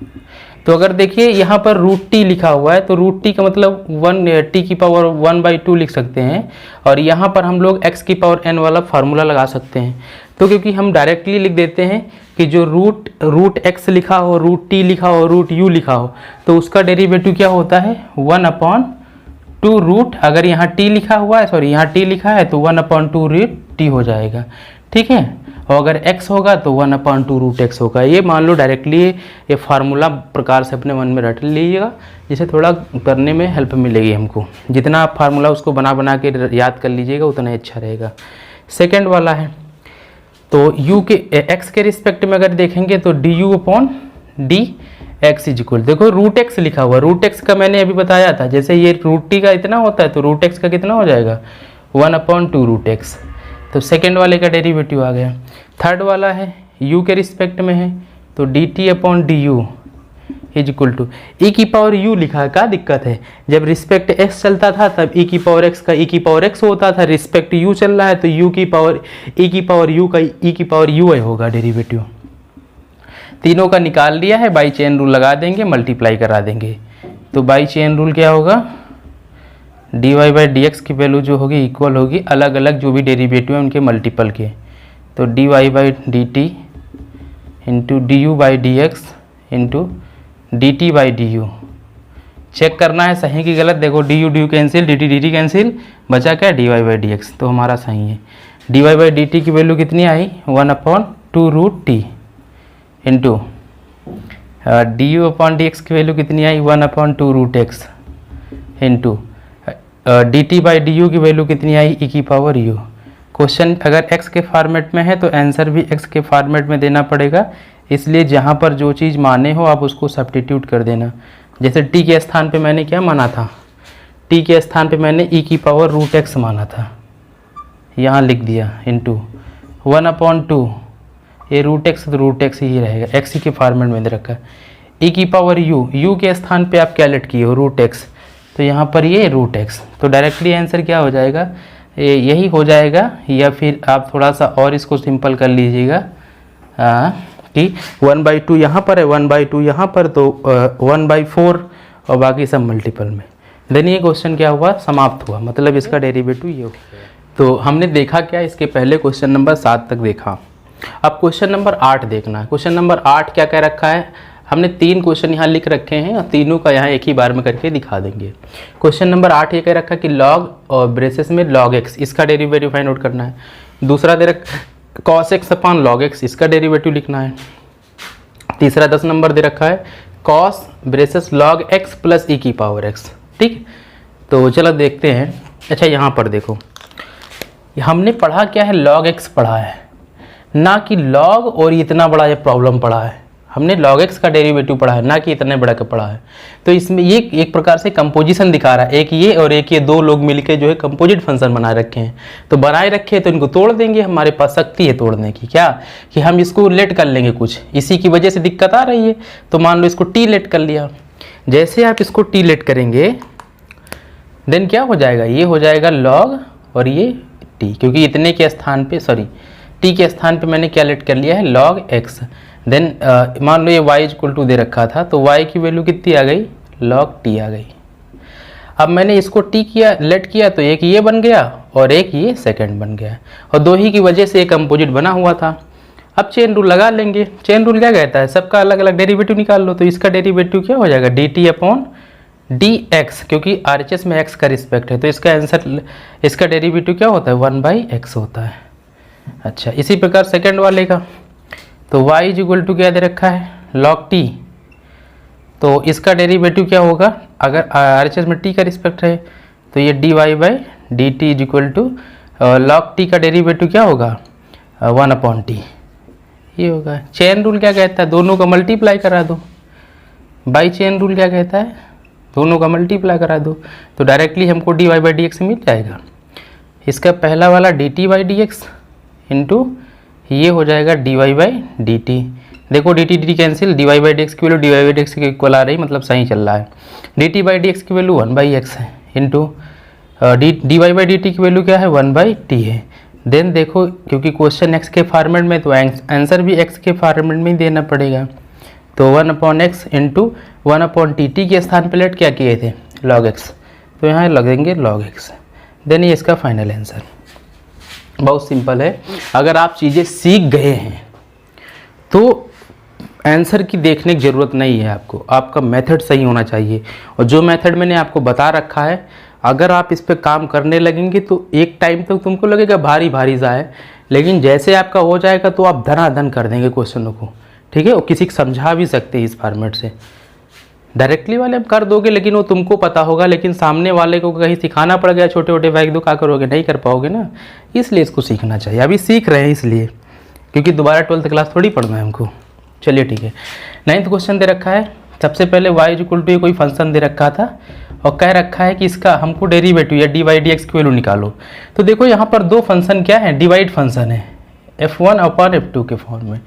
तो अगर देखिए यहाँ पर रूट टी लिखा हुआ है, तो रूट टी का मतलब 1 t की पावर 1/2 लिख सकते हैं, और यहाँ पर हम लोग x की पावर n वाला फार्मूला लगा सकते हैं। तो क्योंकि हम डायरेक्टली लिख देते हैं कि जो रूट x लिखा हो, रूट t लिखा हो, रूट u लिखा हो, तो उसका डेरिवेटिव क्या होता है 1/2 रूट, अगर यहाँ t लिखा हुआ है, सॉरी यहाँ t लिखा है तो 1/2 रूट t हो जाएगा, ठीक है। और अगर x होगा तो 1/2 रूट x होगा। ये मान लो डायरेक्टली ये फार्मूला प्रकार से अपने मन में रट लीजिएगा, जिससे थोड़ा करने में हेल्प मिलेगी हमको। जितना आप फार्मूला उसको बना के याद कर लीजिएगा उतना ही अच्छा रहेगा। सेकेंड वाला है, तो u के x के रिस्पेक्ट में अगर देखेंगे तो du/dx इक्वल, देखो रूट x लिखा हुआ, रूट x का मैंने अभी बताया था, जैसे ये रूट t का इतना होता है तो रूट x का कितना हो जाएगा 1/2 रूट x। तो सेकेंड वाले का डेरिवेटिव आ गया। थर्ड वाला है u के रिस्पेक्ट में है, तो dt/du इज इक्वल टू ई की पावर u लिखा है। क्या दिक्कत है, जब रिस्पेक्ट x चलता था तब e की पावर x का e की पावर x होता था, रिस्पेक्ट u चल रहा है तो u की पावर e की पावर u का e की पावर u होगा डेरिवेटिव। तीनों का निकाल लिया है, बाई चेन रूल लगा देंगे, मल्टीप्लाई करा देंगे। तो बाई चेन रूल क्या होगा, dy/dx की वैल्यू जो होगी इक्वल होगी अलग अलग जो भी डेरिवेटिव है उनके मल्टीपल के। तो dy/dt into du/dx into dt/du। Check करना है सही की गलत। देखो d u cancel, d t cancel, बचा क्या d Y by D x, तो हमारा सही है। D Y by D T की वैल्यू कितनी आई 1/2√t into D you upon D x की वैल्यू कितनी आई 1/2√x into d t by d you की वैल्यू कितनी आई e की पावर u। क्वेश्चन अगर x के फॉर्मेट में है तो आंसर भी x के फॉर्मेट में देना पड़ेगा, इसलिए जहाँ पर जो चीज़ माने हो आप उसको सब्स्टिट्यूट कर देना। जैसे t के स्थान पे मैंने क्या माना था, t के स्थान पे मैंने e की पावर √x माना था, यहाँ लिख दिया इंटू 1/2, ये √x तो √x ही रहेगा, x ही के फॉर्मेट में दे रखा है। e की पावर u के स्थान पे आप क्या लेट किए हो √x, तो यहाँ पर ये √x, तो डायरेक्टली आंसर क्या हो जाएगा, यही हो जाएगा। या फिर आप थोड़ा सा और इसको सिंपल कर लीजिएगा कि 1/2 यहाँ पर है, 1/2 यहाँ पर, तो 1/4 और बाकी सब मल्टीपल में। देन ये क्वेश्चन क्या हुआ, समाप्त हुआ, मतलब इसका डेरिवेटिव ये हो। तो हमने देखा क्या, इसके पहले क्वेश्चन नंबर 7 तक देखा। अब क्वेश्चन नंबर 8 देखना है। क्वेश्चन नंबर 8 क्या कह रखा है, हमने 3 क्वेश्चन यहाँ लिख रखे हैं और तीनों का यहाँ एक ही बार में करके दिखा देंगे। क्वेश्चन नंबर 8 ये कह रखा है कि लॉग और ब्रेसेस में log x, इसका डेरिवेटिव फाइंड आउट करना है। दूसरा दे रखा cos x upon log x, इसका डेरिवेटिव लिखना है। तीसरा 10 नंबर दे रखा है cos braces log x plus e की पावर x। ठीक, तो चलो देखते हैं। अच्छा यहाँ पर देखो, हमने पढ़ा क्या है, log x पढ़ा है, ना कि log और इतना बड़ा ये प्रॉब्लम पढ़ा है। हमने log x का डेरिवेटिव पढ़ा है, ना कि इतने बड़ा का पढ़ा है। तो इसमें ये एक प्रकार से कंपोजिशन दिखा रहा है, एक ये और एक ये, दो लोग मिलके जो है कंपोजिट फंक्शन बनाए रखे हैं। तो बनाए रखे हैं तो इनको तोड़ देंगे, हमारे पास शक्ति है तोड़ने की, क्या कि हम इसको लेट कर लेंगे कुछ, इसी की वजह से दिक्कत आ रही है। तो मान लो इसको टी लेट कर लिया, जैसे आप इसको टी लेट करेंगे देन क्या हो जाएगा, ये हो जाएगा log और ये टी, क्योंकि इतने के स्थान पे टी के स्थान पे मैंने क्या लेट कर लिया है log x। देन मान लो ये y इक्वल टू दे रखा था, तो y की वैल्यू कितनी आ गई, log t आ गई। अब मैंने इसको t किया, लेट किया, तो एक ये बन गया और एक ये सेकंड बन गया, और दो ही की वजह से एक कंपोजिट बना हुआ था। अब चेन रूल लगा लेंगे। चेन रूल क्या कहता है, सबका अलग अलग डेरिवेटिव निकाल लो। तो इसका डेरिवेटिव क्या हो जाएगा, dt अपॉन dx, क्योंकि RHS में x का रिस्पेक्ट है, तो इसका आंसर, इसका डेरिवेटिव क्या होता है 1/x होता है। अच्छा, इसी प्रकार सेकंड वाले का, तो y इज इक्वल टू क्या दे रखा है log t, तो इसका डेरिवेटिव क्या होगा, अगर RHS में t का रिस्पेक्ट है तो ये dy by D T is equal to log t का डेरिवेटिव क्या होगा 1/t, ये होगा। चेन रूल क्या कहता है, दोनों का मल्टीप्लाई करा दो। बाई चेन रूल क्या कहता है, दोनों का मल्टीप्लाई करा दो, तो डायरेक्टली हमको dy बाई डी एक्स मिल जाएगा। इसका पहला वाला dt by D x into ये हो जाएगा dy बाई डी टी। देखो dt cancel, dy by D x की value dy by D X के इक्वल आ रही, मतलब सही चल रहा है। dt बाई डी एक्स की वैल्यू 1/x है into dy by D T की वैल्यू क्या है 1/t है। देन देखो, क्योंकि क्वेश्चन x के फॉर्मेट में, तो आंसर भी x के फॉर्मेट में ही देना पड़ेगा। तो 1/x इंटू 1/t, t के स्थान पर लेट क्या किए थे log x, तो यहाँ लगेंगे log x। देन ये इसका फाइनल आंसर। बहुत सिंपल है, अगर आप चीज़ें सीख गए हैं तो आंसर की देखने की ज़रूरत नहीं है आपको, आपका मेथड सही होना चाहिए। और जो मेथड मैंने आपको बता रखा है, अगर आप इस पर काम करने लगेंगे तो एक टाइम तक तुमको लगेगा भारी भारी सा है, लेकिन जैसे आपका हो जाएगा तो आप धनाधन कर देंगे क्वेश्चनों को। ठीक है, और किसी को समझा भी सकते हैं इस फॉर्मेट से। डायरेक्टली वाले आप कर दोगे लेकिन वो तुमको पता होगा, लेकिन सामने वाले को कहीं सिखाना पड़ गया, छोटे छोटे भाई दो क्या करोगे, नहीं कर पाओगे ना। इसलिए इसको सीखना चाहिए, अभी सीख रहे हैं इसलिए, क्योंकि दोबारा 12th क्लास थोड़ी पढ़ना है हमको। चलिए ठीक है, 9th क्वेश्चन दे रखा है। सबसे पहले y इज इक्वल टू कोई फंक्शन दे रखा था और कह रखा है कि इसका हमको डेरिवेटिव या डी बाई डी एक्स की वैल्यू निकालो। तो देखो यहाँ पर दो फंक्शन क्या है, डिवाइड फंक्शन है, f1 अपॉन f2 के फॉर्म में।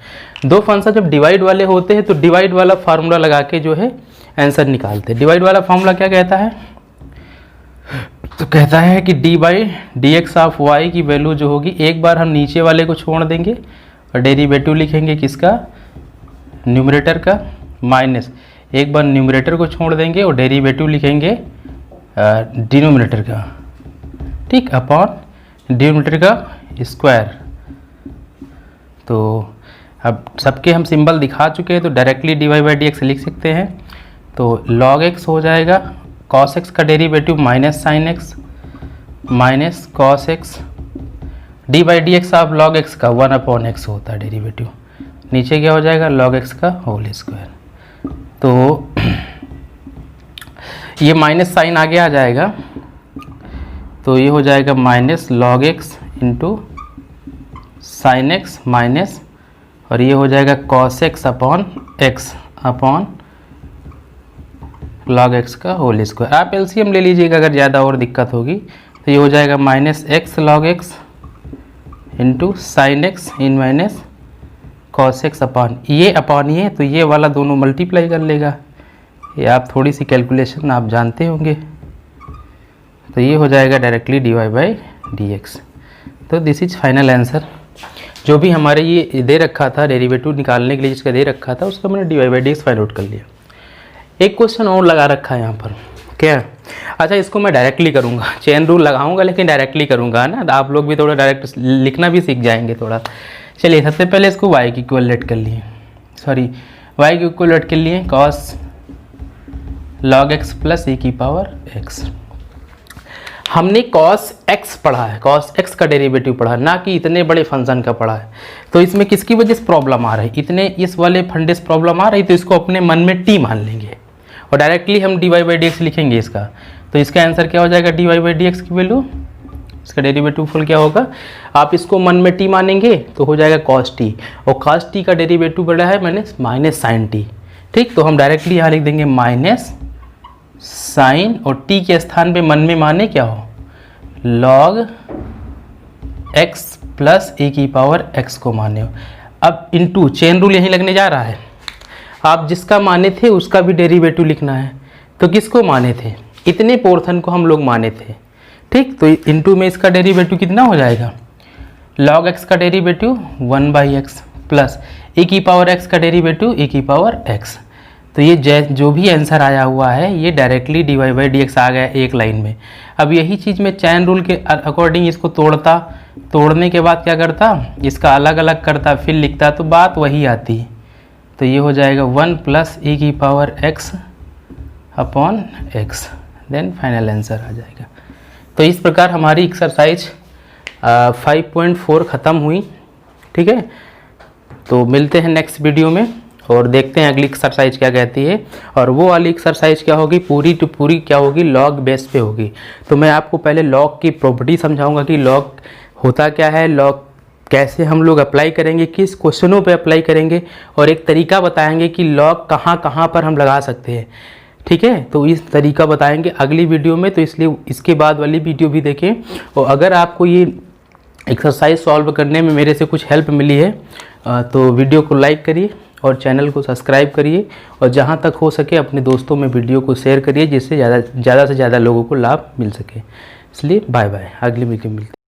दो फंक्शन जब डिवाइड वाले होते हैं तो डिवाइड वाला फार्मूला लगा के जो है आंसर निकालते हैं। डिवाइड वाला फार्मूला क्या कहता है, तो कहता है कि d by D x of y की वैल्यू जो होगी, एक बार हम नीचे वाले को छोड़ देंगे और डेरिवेटिव लिखेंगे किसका, न्यूमरेटर का, माइनस एक बार न्यूमरेटर को छोड़ देंगे और डेरिवेटिव लिखेंगे डिनोमिनेटर का, ठीक, अपॉन डिनोमिनेटर का स्क्वायर। तो अब सबके हम सिंबल दिखा चुके हैं, तो directly d Y by D x लिख सकते हैं। तो log x हो जाएगा cos x का derivative minus sine x minus cos x D by D x of log x का 1/x होता है डेरिवेटिव, नीचे क्या हो जाएगा log x का होल स्क्वायर। तो ये माइनस साइन आगे आ जाएगा, तो ये हो जाएगा minus log x into sine x minus, और ये हो जाएगा cos x upon x upon log x का होल स्क्वायर। आप एलसीएम ले लीजिएगा अगर ज़्यादा और दिक्कत होगी, तो ये हो जाएगा minus x log x into sine X in minus cos x upon ये, तो ये वाला दोनों मल्टीप्लाई कर लेगा। ये आप थोड़ी सी कैलकुलेशन आप जानते होंगे, तो ये हो जाएगा डायरेक्टली dy बाई dx। तो दिस इज फाइनल आंसर। जो भी हमारे ये दे रखा था डेरिवेटिव निकालने के लिए जिसका दे रखा था, उसका मैंने dy by dx find out कर लिया। एक क्वेश्चन और लगा रखा है यहाँ पर, क्या? अच्छा, इसको मैं डायरेक्टली करूँगा, चेन रूल लगाऊंगा लेकिन डायरेक्टली करूँगा ना, तो आप लोग भी थोड़ा डायरेक्ट लिखना भी सीख जाएंगे थोड़ा। चलिए, सबसे पहले इसको y की इक्वलेट कर लिए, y की इक्वलेट कर लिए cos log x plus e की पावर x। हमने cos x पढ़ा है, cos x का डेरिवेटिव पढ़ा है, ना कि इतने बड़े फंक्शन का पढ़ा है। तो इसमें किसकी वजह से प्रॉब्लम आ रही है, इतने इस वाले फंडे से प्रॉब्लम आ रही, तो इसको अपने मन में t मान लेंगे और डायरेक्टली हम dy बाई dx लिखेंगे इसका। तो इसका आंसर क्या हो जाएगा, dy बाई dx की वैल्यू, इसका डेरिवेटिव फुल क्या होगा, आप इसको मन में t मानेंगे तो हो जाएगा cos t, और cos t का डेरिवेटिव बढ़ा है मैंने माइनस साइन t। ठीक, तो हम डायरेक्टली यहाँ लिख देंगे माइनस साइन, और t के स्थान पे मन में माने क्या हो, log x प्लस e की पावर x को माने हो। अब इनटू चेन रूल यहीं लगने जा रहा है, आप जिसका माने थे उसका भी डेरिवेटिव लिखना है। तो किसको माने थे, इतने पोर्शन को हम लोग माने थे। ठीक, तो इनटू में इसका डेरिवेटिव कितना हो जाएगा, log x का डेरिवेटिव 1/x प्लस e की पावर x का डेरिवेटिव e की पावर x। तो ये जो भी आंसर आया हुआ है ये डायरेक्टली dy बाई dx आ गया एक लाइन में। अब यही चीज़ मैं चैन रूल के अकॉर्डिंग इसको तोड़ने के बाद क्या करता, इसका अलग अलग करता, फिर लिखता, तो बात वही आती। तो ये हो जाएगा 1 प्लस e की power x upon x, then final answer आ जाएगा। तो इस प्रकार हमारी एक्सरसाइज 5.4 ख़त्म हुई। ठीक है, तो मिलते हैं नेक्स्ट वीडियो में और देखते हैं अगली एक्सरसाइज क्या कहती है, और वो वाली एक्सरसाइज क्या होगी, पूरी टू पूरी क्या होगी, लॉग बेस पे होगी। तो मैं आपको पहले लॉग की प्रॉपर्टी समझाऊंगा कि लॉग होता क्या है, लॉग कैसे हम लोग अप्लाई करेंगे, किस क्वेश्चनों पे अप्लाई करेंगे, और एक तरीका बताएंगे कि लॉग कहाँ कहाँ पर हम लगा सकते हैं। ठीक है, तो इस तरीका बताएंगे अगली वीडियो में, तो इसलिए इसके बाद वाली वीडियो भी देखें। और अगर आपको ये एक्सरसाइज सॉल्व करने में मेरे से कुछ हेल्प मिली है तो वीडियो को लाइक करिए और चैनल को सब्सक्राइब करिए, और जहाँ तक हो सके अपने दोस्तों में वीडियो को शेयर करिए, जिससे ज़्यादा से ज़्यादा लोगों को लाभ मिल सके। इसलिए बाय बाय, अगली वीडियो में मिलते हैं।